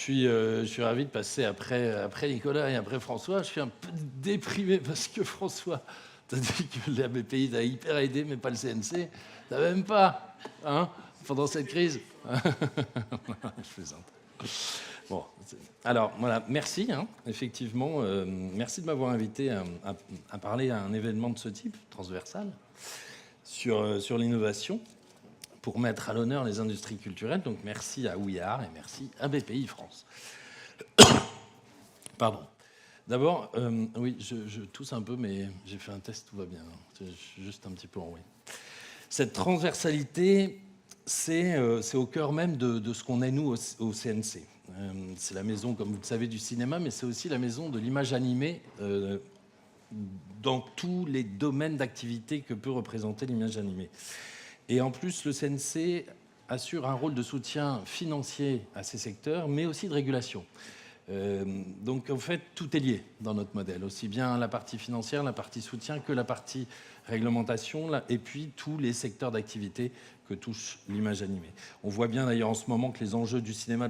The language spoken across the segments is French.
Je suis ravi de passer après Nicolas et après François. Je suis un peu déprimé parce que François, t'as dit que la BPI t'a hyper aidé, mais pas le CNC. T'as même pas, hein, pendant cette crise. Je plaisante. Bon, alors voilà, merci, hein, effectivement, merci de m'avoir invité à parler à un événement de ce type, transversal, sur l'innovation, pour mettre à l'honneur les industries culturelles. Donc merci à Ouillard et merci à BPI France. Pardon. D'abord, oui, je tousse un peu, mais j'ai fait un test, tout va bien. Je suis juste un petit peu enroué. Cette transversalité, c'est au cœur même de ce qu'on est, nous, au CNC. C'est la maison, comme vous le savez, du cinéma, mais c'est aussi la maison de l'image animée dans tous les domaines d'activité que peut représenter l'image animée. Et en plus, le CNC assure un rôle de soutien financier à ces secteurs, mais aussi de régulation. Donc en fait, tout est lié dans notre modèle, aussi bien la partie financière, la partie soutien que la partie réglementation, et puis tous les secteurs d'activité que touche l'image animée. On voit bien d'ailleurs en ce moment que les enjeux du cinéma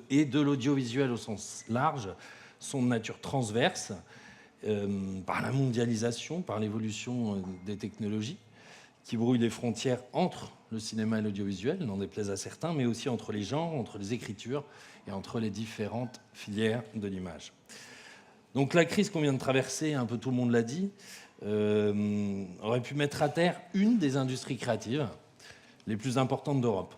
et de l'audiovisuel au sens large sont de nature transverse, par la mondialisation, par l'évolution des technologies, qui brouille les frontières entre le cinéma et l'audiovisuel, n'en déplaise à certains, mais aussi entre les genres, entre les écritures et entre les différentes filières de l'image. Donc la crise qu'on vient de traverser, un peu tout le monde l'a dit, aurait pu mettre à terre une des industries créatives les plus importantes d'Europe.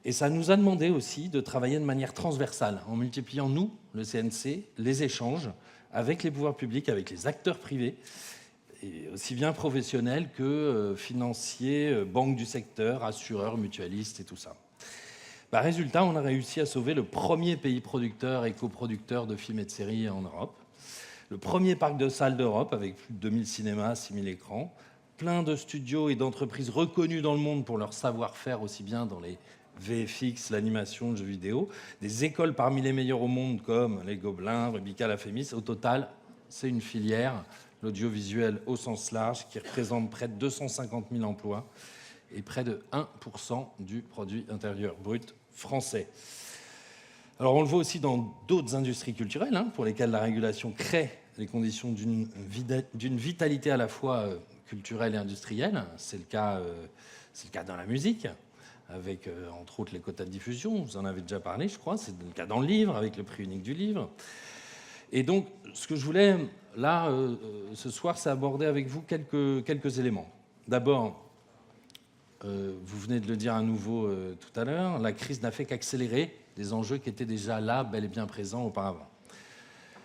Et ça nous a demandé aussi de travailler de manière transversale, en multipliant, nous, le CNC, les échanges avec les pouvoirs publics, avec les acteurs privés, et aussi bien professionnels que financiers, banques du secteur, assureurs, mutualistes et tout ça. Résultat, on a réussi à sauver le premier pays producteur et coproducteur de films et de séries en Europe, le premier parc de salles d'Europe avec plus de 2000 cinémas, 6000 écrans, plein de studios et d'entreprises reconnues dans le monde pour leur savoir-faire aussi bien dans les VFX, l'animation, le jeu vidéo, des écoles parmi les meilleures au monde comme les Gobelins, Rubika, la Fémis. Au total, c'est une filière, l'audiovisuel au sens large, qui représente près de 250 000 emplois et près de 1% du produit intérieur brut français. Alors on le voit aussi dans d'autres industries culturelles, hein, pour lesquelles la régulation crée les conditions d'une vitalité à la fois culturelle et industrielle. C'est le cas dans la musique, avec entre autres les quotas de diffusion, vous en avez déjà parlé, je crois. C'est le cas dans le livre, avec le prix unique du livre. Et donc, ce que je voulais, là, ce soir, c'est aborder avec vous quelques éléments. D'abord, vous venez de le dire à nouveau tout à l'heure, la crise n'a fait qu'accélérer des enjeux qui étaient déjà là, bel et bien présents auparavant.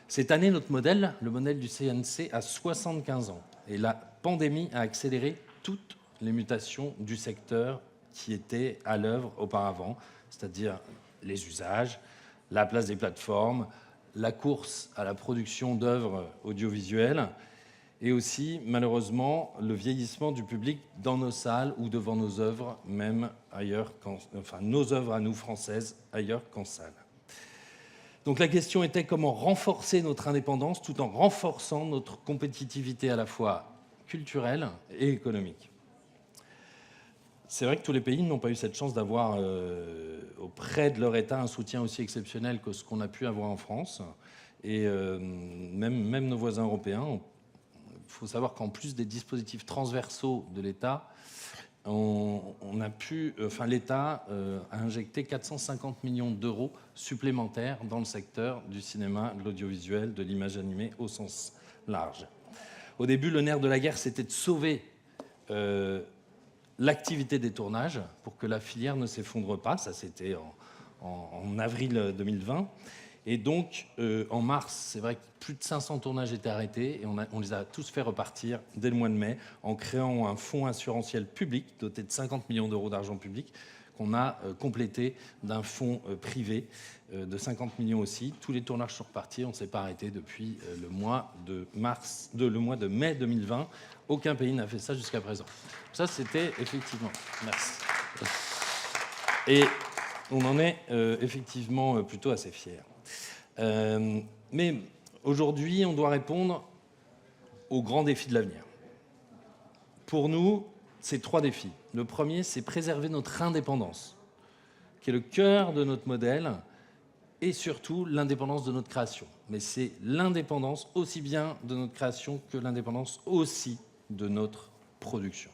Cette année, notre modèle, le modèle du CNC, a 75 ans. Et la pandémie a accéléré toutes les mutations du secteur qui étaient à l'œuvre auparavant, c'est-à-dire les usages, la place des plateformes, la course à la production d'œuvres audiovisuelles, et aussi, malheureusement, le vieillissement du public dans nos salles ou devant nos œuvres, même ailleurs, nos œuvres à nous françaises, ailleurs qu'en salle. Donc la question était comment renforcer notre indépendance tout en renforçant notre compétitivité à la fois culturelle et économique. C'est vrai que tous les pays n'ont pas eu cette chance d'avoir auprès de leur État un soutien aussi exceptionnel que ce qu'on a pu avoir en France. Et même nos voisins européens. Il faut savoir qu'en plus des dispositifs transversaux de l'État, l'État a injecté 450 millions d'euros supplémentaires dans le secteur du cinéma, de l'audiovisuel, de l'image animée au sens large. Au début, le nerf de la guerre, c'était de sauver l'activité des tournages pour que la filière ne s'effondre pas. Ça, c'était en avril 2020. Et donc, en mars, c'est vrai que plus de 500 tournages étaient arrêtés et on les a tous fait repartir dès le mois de mai en créant un fonds assurantiel public doté de 50 millions d'euros d'argent public qu'on a complété d'un fonds privé de 50 millions aussi. Tous les tournages sont repartis, on ne s'est pas arrêté depuis le mois de mai 2020. Aucun pays n'a fait ça jusqu'à présent. Ça, c'était effectivement... Merci. Et on en est effectivement plutôt assez fiers. Mais aujourd'hui, on doit répondre aux grands défis de l'avenir. Pour nous, c'est 3 défis. Le premier, c'est préserver notre indépendance, qui est le cœur de notre modèle, et surtout l'indépendance de notre création. Mais c'est l'indépendance aussi bien de notre création que l'indépendance aussi de notre production.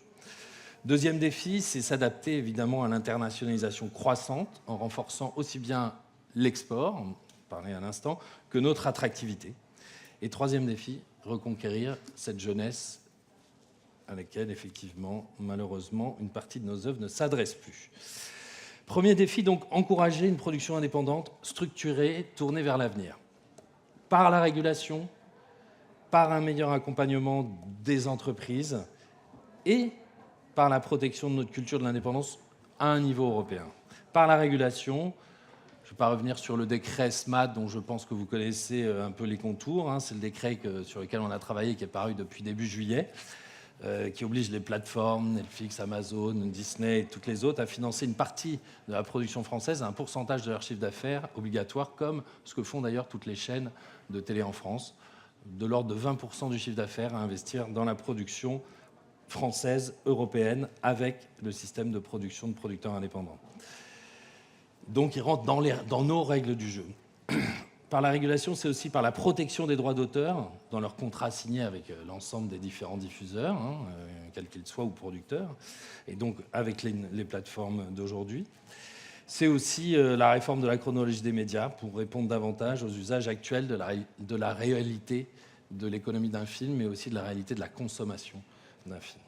Deuxième défi, c'est s'adapter évidemment à l'internationalisation croissante en renforçant aussi bien l'export, on parlait à l'instant, que notre attractivité. Et troisième défi, reconquérir cette jeunesse à laquelle, effectivement, malheureusement, une partie de nos œuvres ne s'adresse plus. Premier défi, donc, encourager une production indépendante, structurée, tournée vers l'avenir. Par la régulation, par un meilleur accompagnement des entreprises et par la protection de notre culture de l'indépendance à un niveau européen. Par la régulation, je ne vais pas revenir sur le décret SMAT dont je pense que vous connaissez un peu les contours. C'est le décret sur lequel on a travaillé, qui est paru depuis début juillet, qui oblige les plateformes, Netflix, Amazon, Disney et toutes les autres à financer une partie de la production française à un pourcentage de leur chiffre d'affaires obligatoire, comme ce que font d'ailleurs toutes les chaînes de télé en France, de l'ordre de 20% du chiffre d'affaires à investir dans la production française, européenne, avec le système de production de producteurs indépendants. Donc ils rentrent dans nos règles du jeu. Par la régulation, c'est aussi par la protection des droits d'auteur dans leurs contrats signés avec l'ensemble des différents diffuseurs, quels qu'ils soient ou producteurs, et donc avec les plateformes d'aujourd'hui. C'est aussi la réforme de la chronologie des médias pour répondre davantage aux usages actuels de la réalité de l'économie d'un film, mais aussi de la réalité de la consommation d'un film.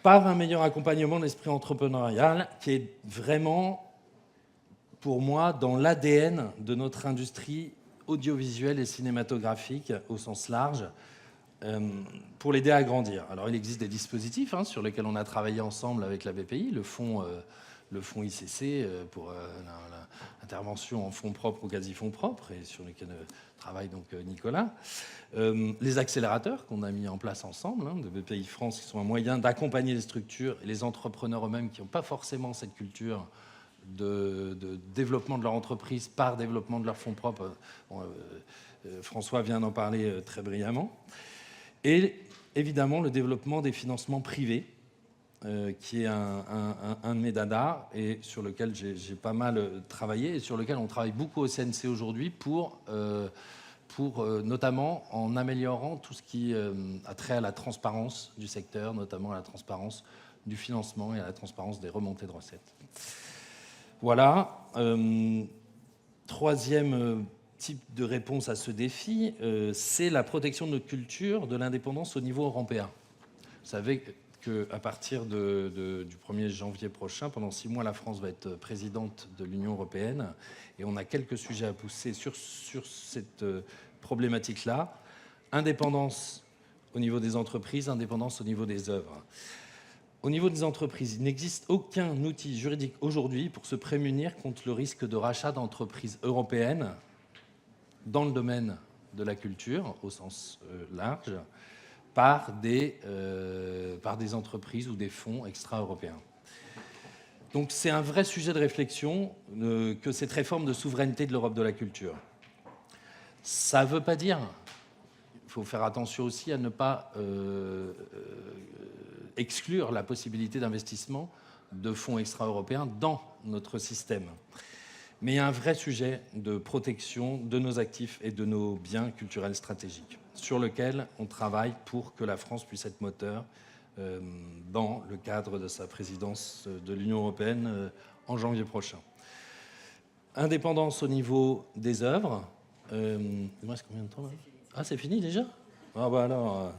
Par un meilleur accompagnement de l'esprit entrepreneurial qui est vraiment, pour moi, dans l'ADN de notre industrie audiovisuelle et cinématographique au sens large, pour l'aider à grandir. Alors il existe des dispositifs sur lesquels on a travaillé ensemble avec la BPI, le fonds ICC pour l'intervention en fonds propres ou quasi-fonds propres, et sur lesquels travaille donc Nicolas. Les accélérateurs qu'on a mis en place ensemble, de BPI France, qui sont un moyen d'accompagner les structures et les entrepreneurs eux-mêmes qui n'ont pas forcément cette culture de développement de leur entreprise par développement de leurs fonds propres. François vient d'en parler très brillamment. Et évidemment, le développement des financements privés, qui est un de mes dadas et sur lequel j'ai pas mal travaillé et sur lequel on travaille beaucoup au CNC aujourd'hui pour notamment en améliorant tout ce qui a trait à la transparence du secteur, notamment à la transparence du financement et à la transparence des remontées de recettes. Voilà. Troisième type de réponse à ce défi, c'est la protection de notre culture, de l'indépendance au niveau européen. Vous savez qu'à partir du 1er janvier prochain, pendant 6 mois, la France va être présidente de l'Union européenne et on a quelques sujets à pousser sur cette problématique-là. Indépendance au niveau des entreprises, indépendance au niveau des œuvres. Au niveau des entreprises, il n'existe aucun outil juridique aujourd'hui pour se prémunir contre le risque de rachat d'entreprises européennes dans le domaine de la culture, au sens large, par des entreprises ou des fonds extra-européens. Donc c'est un vrai sujet de réflexion que cette réforme de souveraineté de l'Europe de la culture. Ça ne veut pas dire, il faut faire attention aussi à ne pas exclure la possibilité d'investissement de fonds extra-européens dans notre système. Mais il y a un vrai sujet de protection de nos actifs et de nos biens culturels stratégiques, sur lequel on travaille pour que la France puisse être moteur dans le cadre de sa présidence de l'Union européenne en janvier prochain. Indépendance au niveau des œuvres. Il me reste combien de temps là ? Ah, c'est fini déjà ? Ah bah alors,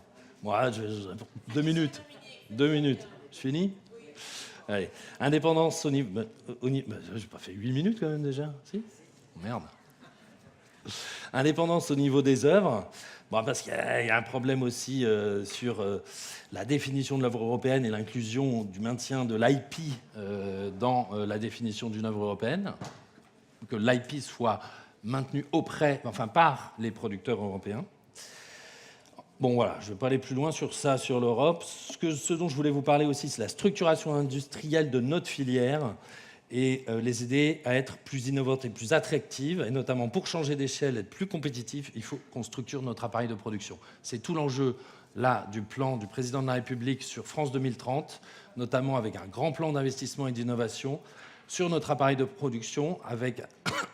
2 minutes. 2 minutes. Je finis ? Allez. Indépendance au niveau... j'ai pas fait 8 minutes quand même déjà ? Si ? Merde. Indépendance au niveau des œuvres. Bon, parce qu'il y a un problème aussi sur la définition de l'œuvre européenne et l'inclusion du maintien de l'IP dans la définition d'une œuvre européenne. Que l'IP soit maintenu par les producteurs européens. Bon, voilà, je ne vais pas aller plus loin sur ça, sur l'Europe. Ce dont je voulais vous parler aussi, c'est la structuration industrielle de notre filière et les aider à être plus innovantes et plus attractives. Et notamment, pour changer d'échelle, être plus compétitif, il faut qu'on structure notre appareil de production. C'est tout l'enjeu là, du plan du président de la République sur France 2030, notamment avec un grand plan d'investissement et d'innovation sur notre appareil de production, avec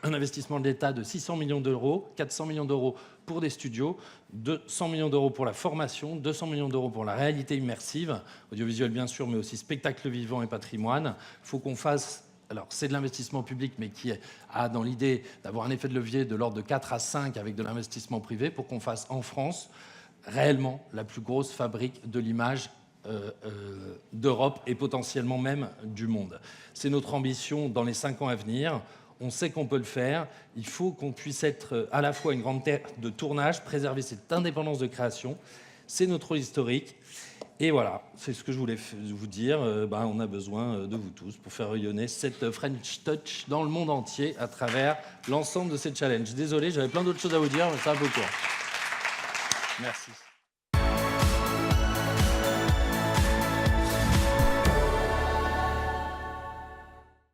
un investissement de l'État de 600 millions d'euros, 400 millions d'euros pour des studios, 200 millions d'euros pour la formation, 200 millions d'euros pour la réalité immersive, audiovisuel bien sûr, mais aussi spectacle vivant et patrimoine. Il faut qu'on fasse, alors c'est de l'investissement public, mais qui a dans l'idée d'avoir un effet de levier de l'ordre de 4 à 5 avec de l'investissement privé, pour qu'on fasse en France réellement la plus grosse fabrique de l'image d'Europe et potentiellement même du monde. C'est notre ambition dans les 5 ans à venir. On sait qu'on peut le faire. Il faut qu'on puisse être à la fois une grande terre de tournage, préserver cette indépendance de création. C'est notre rôle historique. Et voilà, c'est ce que je voulais vous dire. On a besoin de vous tous pour faire rayonner cette French Touch dans le monde entier à travers l'ensemble de ces challenges. Désolé, j'avais plein d'autres choses à vous dire, mais c'est un peu court. Merci.